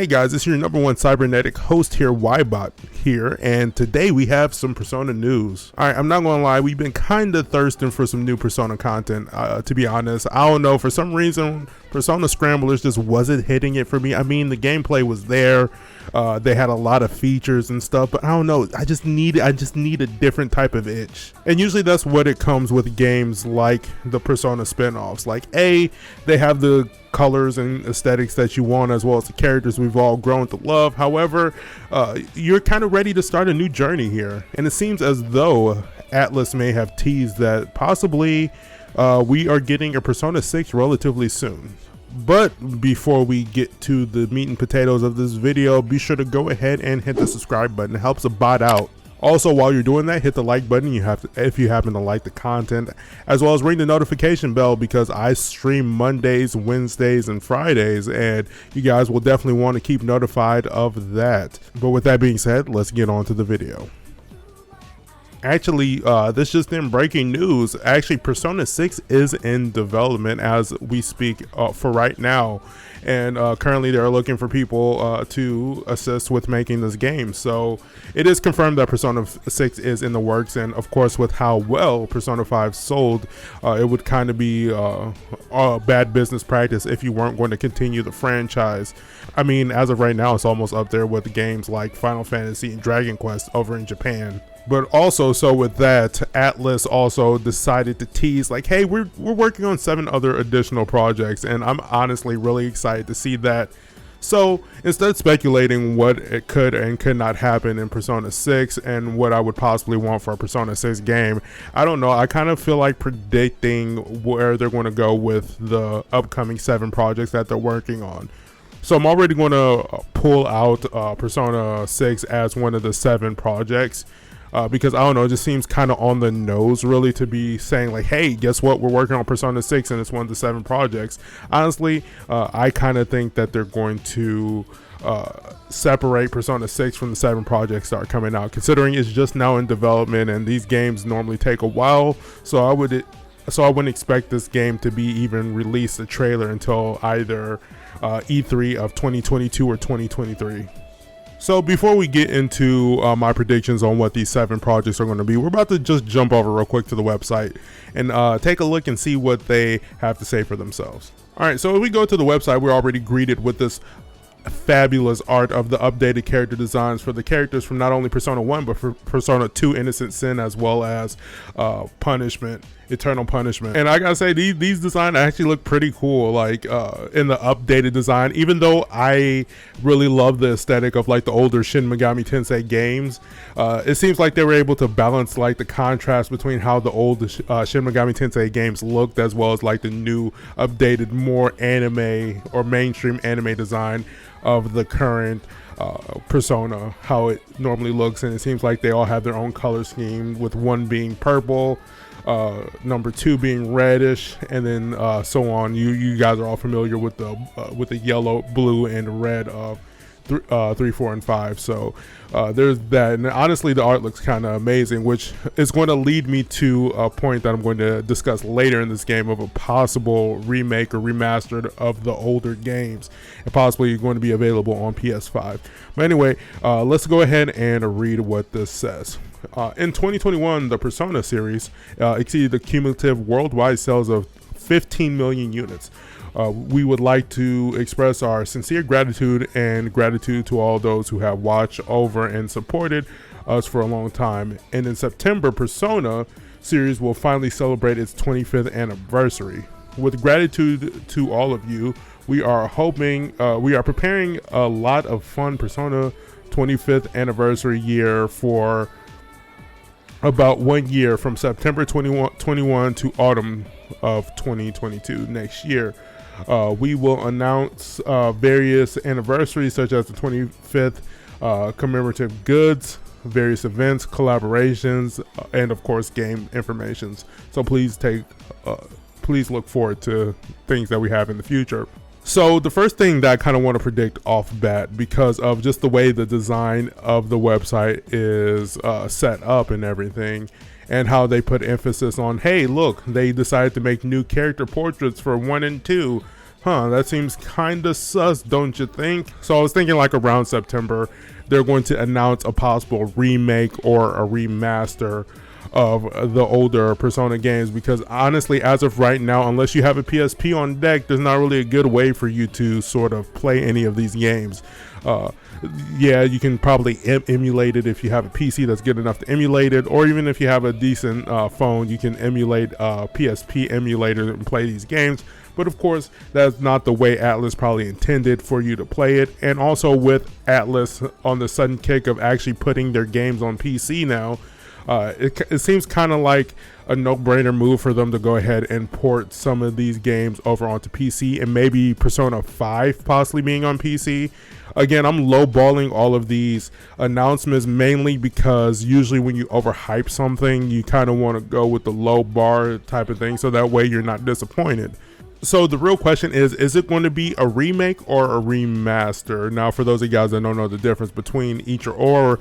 Hey guys, it's your number one cybernetic host here, Ybot here, and today we have some Persona news. Alright, I'm not gonna lie, we've been kinda thirsting for some new Persona content, to be honest. I don't know, for some reason, Persona Scramblers just wasn't hitting it for me. I mean, the gameplay was there, they had a lot of features and stuff, but I don't know, I just need a different type of itch. And usually that's what it comes with games like the Persona spin-offs. Like, they have the colors and aesthetics that you want, as well as the characters we've all grown to love. However, you're kind of ready to start a new journey here, and it seems as though Atlus may have teased that possibly we are getting a Persona 6 relatively soon. But before we get to the meat and potatoes of this video, be sure to go ahead and hit the subscribe button. It helps a bot out. Also, while you're doing that, hit the like button if you happen to like the content, as well as ring the notification bell, because I stream Mondays, Wednesdays, and Fridays, and you guys will definitely want to keep notified of that. But with that being said, let's get on to the video. Actually, this just in breaking news. Actually, Persona 6 is in development as we speak for right now. And currently they're looking for people to assist with making this game. So it is confirmed that Persona 6 is in the works. And of course, with how well Persona 5 sold, it would kind of be a bad business practice if you weren't going to continue the franchise. I mean, as of right now, it's almost up there with games like Final Fantasy and Dragon Quest over in Japan. But also, so with that, Atlus also decided to tease like, hey, we're working on 7 other additional projects, and I'm honestly really excited to see that. So instead of speculating what it could and could not happen in Persona 6 and what I would possibly want for a Persona 6 game, I don't know, I kind of feel like predicting where they're going to go with the upcoming 7 projects that they're working on. So I'm already going to pull out Persona 6 as one of the 7 projects. Because I don't know, it just seems kind of on the nose really to be saying like, hey, guess what, we're working on Persona 6 and it's one of the 7 projects. Honestly, I kind of think that they're going to separate Persona 6 from the 7 projects that are coming out, considering it's just now in development and these games normally take a while. So I wouldn't expect this game to be even released a trailer until either E3 of 2022 or 2023. So before we get into my predictions on what these 7 projects are going to be, we're about to just jump over real quick to the website and take a look and see what they have to say for themselves. All right, so if we go to the website, we're already greeted with this fabulous art of the updated character designs for the characters from not only Persona 1 but for Persona 2 Innocent Sin, as well as Eternal Punishment. And I gotta say, these designs actually look pretty cool, like in the updated design, even though I really love the aesthetic of like the older Shin Megami Tensei games. It seems like they were able to balance like the contrast between how the old Shin Megami Tensei games looked, as well as like the new updated, more anime or mainstream anime design of the current Persona, how it normally looks. And it seems like they all have their own color scheme, with one being purple, number 2 being reddish, and then so on. You guys are all familiar with the yellow, blue, and red of 3, 4, and 5. So there's that, and honestly the art looks kind of amazing, which is going to lead me to a point that I'm going to discuss later in this game of a possible remake or remastered of the older games, and possibly going to be available on PS5. But anyway, let's go ahead and read what this says. In 2021, the Persona series exceeded the cumulative worldwide sales of 15 million units. We would like to express our sincere gratitude to all those who have watched over and supported us for a long time. And in September, Persona series will finally celebrate its 25th anniversary. With gratitude to all of you, we are preparing a lot of fun Persona 25th anniversary year for about 1 year, from September 2021 to autumn of 2022 next year. We will announce various anniversaries, such as the 25th commemorative goods, various events, collaborations, and of course game informations. So please look forward to things that we have in the future. So the first thing that I kind of want to predict off bat, because of just the way the design of the website is set up and everything, and how they put emphasis on, hey, look, they decided to make new character portraits for 1 and 2. That seems kind of sus, don't you think? So I was thinking like around September, they're going to announce a possible remake or a remaster of the older Persona games, because honestly, as of right now, unless you have a PSP on deck, there's not really a good way for you to sort of play any of these games. Yeah, you can probably emulate it if you have a PC that's good enough to emulate it, or even if you have a decent phone, you can emulate a PSP emulator and play these games. But of course, that's not the way Atlus probably intended for you to play it. And also with Atlus on the sudden kick of actually putting their games on PC now, it seems kind of like a no-brainer move for them to go ahead and port some of these games over onto PC, and maybe Persona 5 possibly being on PC. Again, I'm lowballing all of these announcements mainly because usually when you overhype something, you kind of want to go with the low bar type of thing, so that way you're not disappointed. So the real question is it going to be a remake or a remaster? Now, for those of you guys that don't know the difference between each or,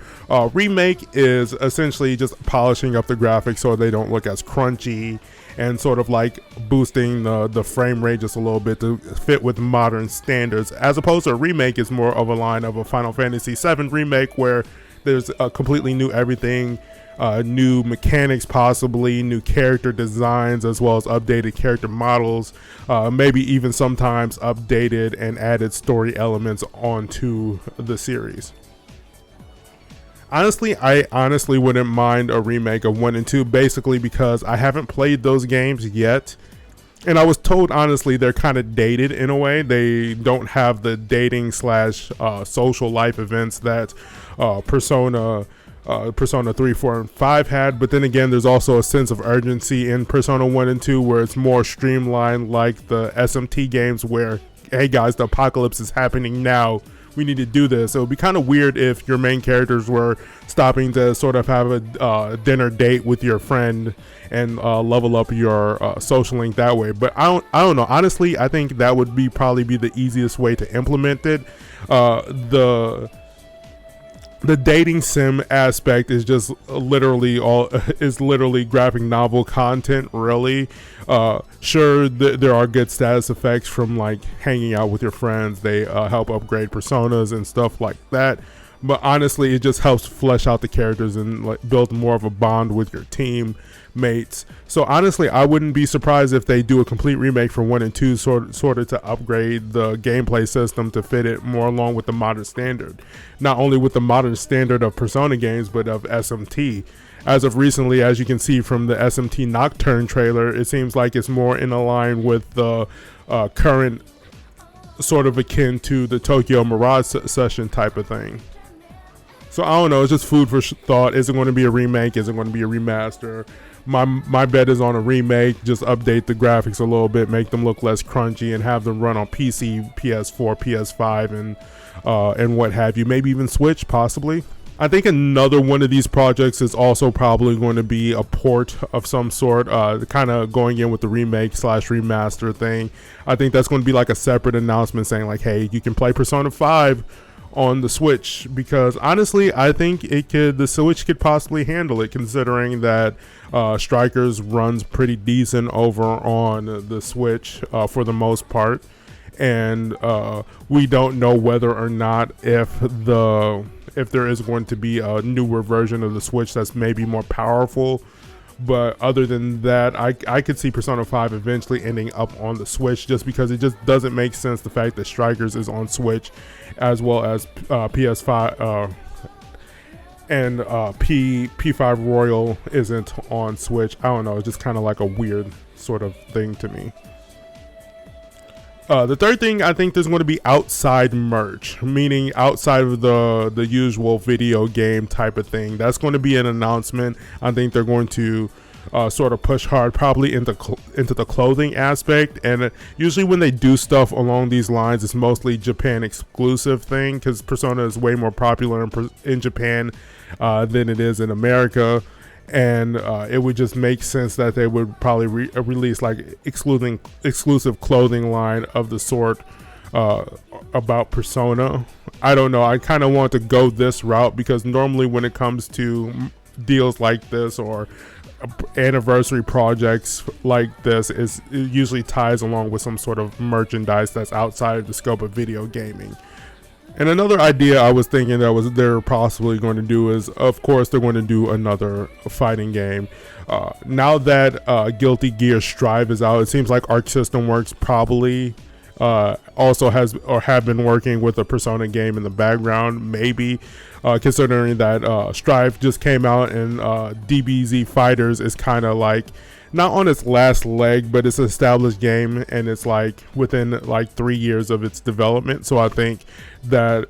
remake is essentially just polishing up the graphics so they don't look as crunchy, and sort of like boosting the frame rate just a little bit to fit with modern standards. As opposed to a remake is more of a line of a Final Fantasy VII remake, where there's a completely new everything, new mechanics, possibly new character designs, as well as updated character models, maybe even sometimes updated and added story elements onto the series. Honestly, I honestly wouldn't mind a remake of 1 and 2, basically because I haven't played those games yet. And I was told, honestly, they're kind of dated in a way. They don't have the dating slash social life events that Persona 3, 4, and 5 had. But then again, there's also a sense of urgency in Persona 1 and 2 where it's more streamlined, like the SMT games where, hey guys, the apocalypse is happening now. We need to do this. It would be kind of weird if your main characters were stopping to sort of have a dinner date with your friend and level up your social link that way. But I don't know. Honestly, I think that would probably be the easiest way to implement it. The dating sim aspect is just literally graphic novel content, really. Sure, there are good status effects from like hanging out with your friends. They help upgrade personas and stuff like that. But honestly, it just helps flesh out the characters and like build more of a bond with your team mates. So honestly, I wouldn't be surprised if they do a complete remake for 1 and 2, sort of to upgrade the gameplay system to fit it more along with the modern standard. Not only with the modern standard of Persona games, but of SMT. As of recently, as you can see from the SMT Nocturne trailer, it seems like it's more in line with the current, sort of akin to the Tokyo Mirage Session type of thing. So I don't know, it's just food for thought. Is it going to be a remake? Is it going to be a remaster? My bet is on a remake. Just update the graphics a little bit, make them look less crunchy, and have them run on PC, PS4, PS5, and what have you. Maybe even Switch, possibly. I think another one of these projects is also probably going to be a port of some sort, kind of going in with the remake slash remaster thing. I think that's going to be like a separate announcement saying like, hey, you can play Persona 5 on the Switch, because honestly, I think the Switch could possibly handle it, considering that Strikers runs pretty decent over on the Switch for the most part, and we don't know whether or not if there is going to be a newer version of the Switch that's maybe more powerful. But other than that, I could see Persona 5 eventually ending up on the Switch, just because it just doesn't make sense the fact that Strikers is on Switch as well as PS5 and P5 Royal isn't on Switch. I don't know, it's just kind of like a weird sort of thing to me. The third thing, I think there's going to be outside merch, meaning outside of the usual video game type of thing. That's going to be an announcement. I think they're going to sort of push hard probably into the clothing aspect, and usually when they do stuff along these lines, it's mostly Japan exclusive thing, because Persona is way more popular in Japan than it is in America. And it would just make sense that they would probably release like exclusive clothing line of the sort about Persona. I don't know. I kind of want to go this route, because normally when it comes to deals like this or anniversary projects like this it usually ties along with some sort of merchandise that's outside of the scope of video gaming. And another idea I was thinking that they're possibly going to do is, of course, they're going to do another fighting game. Now that Guilty Gear Strive is out, it seems like Arc System Works probably also has or have been working with a Persona game in the background, maybe, considering that Strive just came out and DBZ Fighters is kind of like not on its last leg, but it's an established game and it's like within like 3 years of its development. So I think that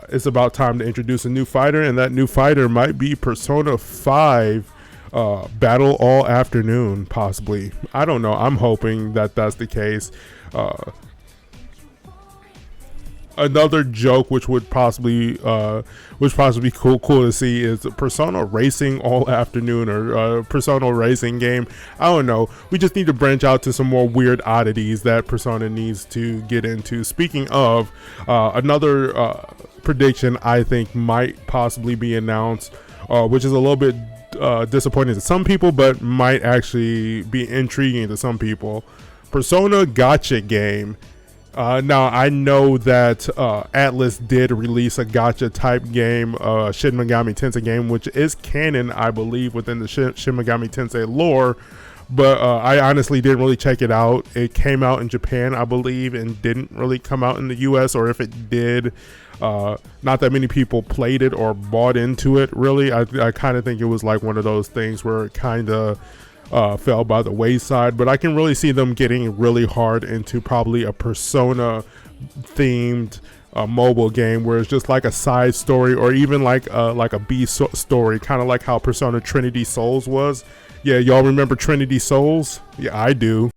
it's about time to introduce a new fighter, and that new fighter might be Persona 5 Battle All Afternoon, possibly. I don't know. I'm hoping that that's the case. Another joke which would possibly be cool to see is Persona Racing All Afternoon, or Persona Racing game. I don't know. We just need to branch out to some more weird oddities that Persona needs to get into. Speaking of, another prediction I think might possibly be announced, which is a little bit disappointing to some people, but might actually be intriguing to some people. Persona Gacha game. Now I know that Atlus did release a gacha type game, Shin Megami Tensei game, which is canon, I believe, within the Shin Megami Tensei lore. But I honestly didn't really check it out. It came out in Japan, I believe, and didn't really come out in the US, or if it did, not that many people played it or bought into it, really. I kind of think it was like one of those things where it kind of fell by the wayside, but I can really see them getting really hard into probably a Persona themed mobile game where it's just like a side story, or even like a B story, kind of like how Persona Trinity Souls was. Yeah, y'all remember Trinity Souls? Yeah, I do.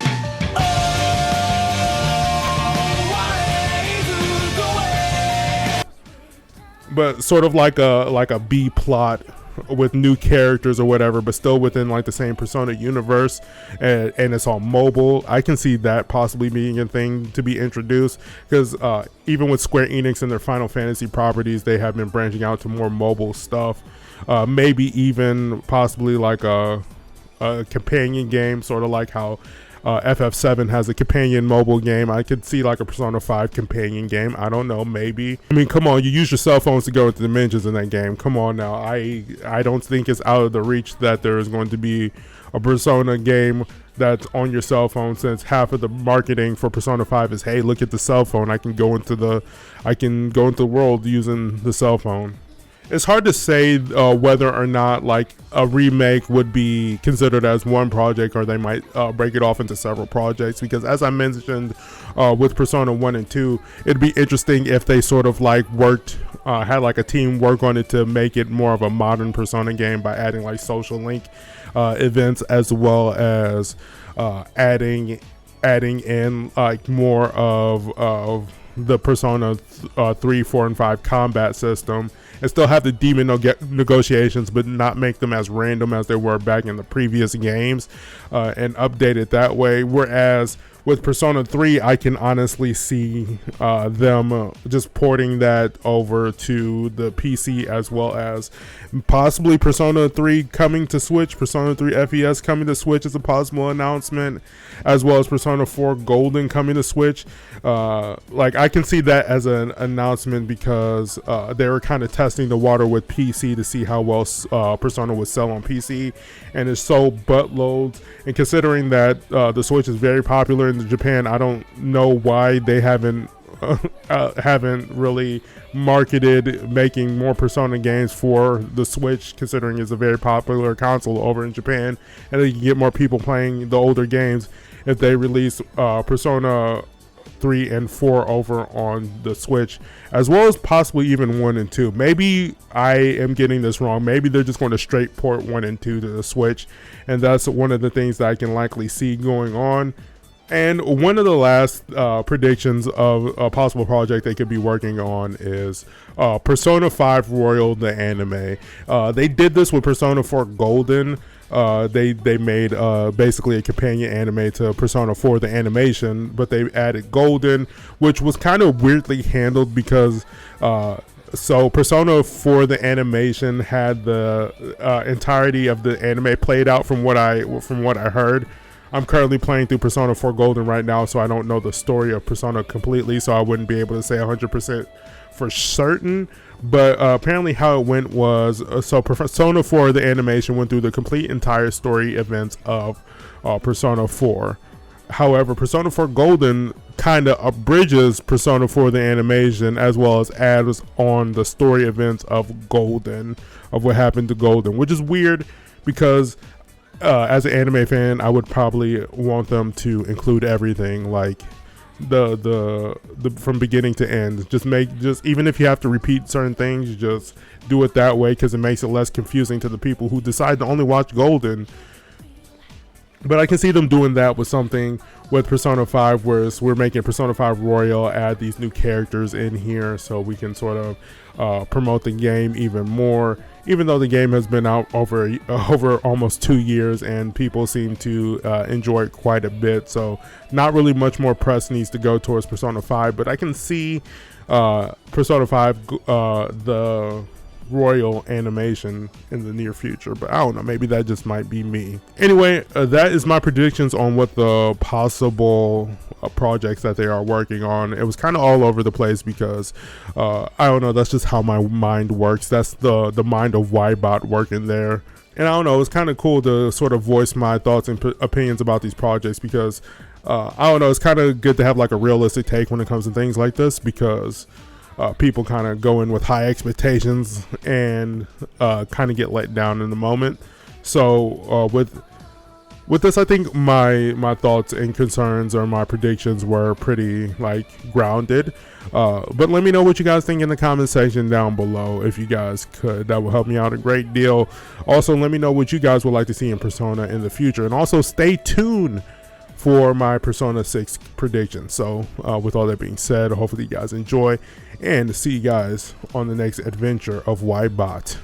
But sort of like a B plot with new characters or whatever, but still within like the same Persona universe, and it's on mobile. I can see that possibly being a thing to be introduced, because even with Square Enix and their Final Fantasy properties, they have been branching out to more mobile stuff. Maybe even possibly like a companion game, sort of like how FF7 has a companion mobile game. I could see like a Persona 5 companion game. I don't know, maybe. I mean, come on, you use your cell phones to go into dimensions in that game. Come on now. I don't think it's out of the reach that there is going to be a Persona game that's on your cell phone, since half of the marketing for Persona 5 is, hey, look at the cell phone. I can go into the world using the cell phone. It's hard to say whether or not like a remake would be considered as one project, or they might break it off into several projects, because as I mentioned with Persona 1 and 2, it'd be interesting if they sort of like had like a team work on it to make it more of a modern Persona game by adding like social link events, as well as adding in like more of the Persona 3, 4, and 5 combat system, and still have the demon negotiations, but not make them as random as they were back in the previous games, and update it that way. Whereas with Persona 3, I can honestly see them just porting that over to the PC, as well as possibly Persona 3 coming to Switch. Persona 3 FES coming to Switch is a possible announcement, as well as Persona 4 Golden coming to Switch. Like, I can see that as an announcement, because they were kind of testing the water with PC to see how well Persona would sell on PC, and it's so buttloads. And considering that the Switch is very popular in Japan, I don't know why they haven't really marketed making more Persona games for the Switch, considering it's a very popular console over in Japan, and they can get more people playing the older games if they release Persona 3 and 4 over on the Switch, as well as possibly even 1 and 2. Maybe I am getting this wrong. Maybe they're just going to straight port 1 and 2 to the Switch, and that's one of the things that I can likely see going on. And one of the last predictions of a possible project they could be working on is Persona 5 Royal, the anime. They did this with Persona 4 Golden. They made basically a companion anime to Persona 4 the animation, but they added Golden, which was kind of weirdly handled, because So Persona 4, the animation had the entirety of the anime played out from what I heard. I'm currently playing through Persona 4 Golden right now, so I don't know the story of Persona completely, so I wouldn't be able to say 100% for certain. But apparently how it went was, so Persona 4, the animation, went through the complete entire story events of Persona 4. However, Persona 4 Golden kind of abridges Persona 4 the animation, as well as adds on the story events of Golden, of what happened to Golden, which is weird because as an anime fan, I would probably want them to include everything, like the from beginning to end. Just even if you have to repeat certain things, you just do it that way because it makes it less confusing to the people who decide to only watch Golden. But I can see them doing that with something with Persona 5, whereas we're making Persona 5 Royal, add these new characters in here so we can sort of promote the game even more, even though the game has been out over almost 2 years and people seem to enjoy it quite a bit. So not really much more press needs to go towards Persona 5, but I can see Persona 5 the Royal animation in the near future, but I don't know, maybe that just might be me. Anyway, that is my predictions on what the possible projects that they are working on. It was kind of all over the place because I don't know, that's just how my mind works. That's the mind of Ybot working there. And I don't know, it's kind of cool to sort of voice my thoughts and opinions about these projects because I don't know, it's kind of good to have like a realistic take when it comes to things like this, because people kind of go in with high expectations and kind of get let down in the moment. So with this, I think my thoughts and concerns or my predictions were pretty like grounded. But let me know what you guys think in the comment section down below if you guys could. That will help me out a great deal. Also, let me know what you guys would like to see in Persona in the future, and also stay tuned for my Persona 6 prediction. So with all that being said, hopefully you guys enjoy, and see you guys on the next adventure of Ybot.